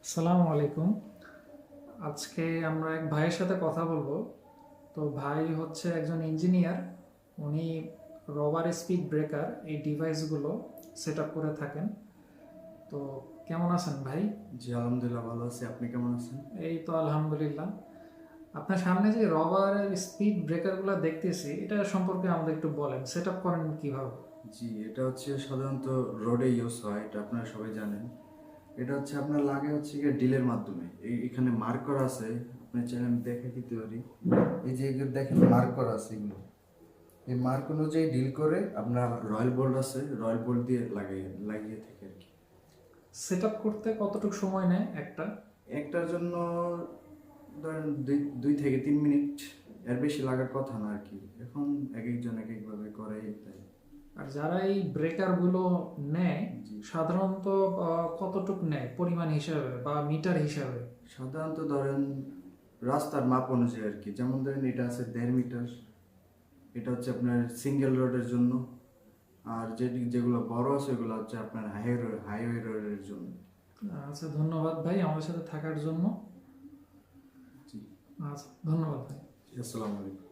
আসসালামু আলাইকুম। আজকে আমরা এক ভাইয়ের সাথে কথা বলবো। তো ভাই হচ্ছে একজন ইঞ্জিনিয়ার। উনি রবার স্পিড ব্রেকার এই ডিভাইসগুলো সেট আপ করে থাকেন। তো কেমন আছেন ভাই? জি, আলহামদুলিল্লাহ ভালো আছি। আপনি কেমন আছেন? এই তো আলহামদুলিল্লাহ। আপনার সামনে যে রবারের স্পিড ব্রেকারগুলো দেখতেছি, এটা সম্পর্কে আমাদের একটু বলেন, সেট আপ করেন কিভাবে? জি, এটা হচ্ছে সাধারণত রোডে ইউজ হয়, এটা আপনারা সবাই জানেন। এটা হচ্ছে আপনার লাগে হচ্ছে গিয়ে ডিলের মাধ্যমে। এখানে মার্ক করা আছে, আপনি চাইলে আমি দেখে দিতে পারি। এই যে এগুলো দেখেন মার্ক করা আছে এগুলো। এই মার্ক অনুযায়ী ডিল করে আপনার রয়্যাল বোল্ট আছে, রয়্যাল বোল্ট দিয়ে লাগিয়ে থাকে আর কি। সেট আপ করতে কতটুকু সময় নেয় একটা? একটার জন্য ধরেন 2 থেকে 3 মিনিট, এর বেশি লাগার কথা না আর কি। এখন এক একজন এক একভাবে করে তাই। আর যারা এই ব্রেকারগুলো নেয়, জি, সাধারণত কতটুক নেয় পরিমাণ হিসাবে বা মিটার হিসাবে? সাধারণত ধরেন রাস্তার মাপ অনুযায়ী আর কি। যেমন ধরেন এটা আছে 1.5 মিটার, এটা হচ্ছে আপনার সিঙ্গেল রোডের জন্য। আর যেগুলো বড় আছে ওগুলো হচ্ছে আপনার হাইওয়ে রোডের জন্য। আচ্ছা, ধন্যবাদ ভাই আমাদের সাথে থাকার জন্য। জি, আচ্ছা, ধন্যবাদ ভাই। আসসালামু আলাইকুম।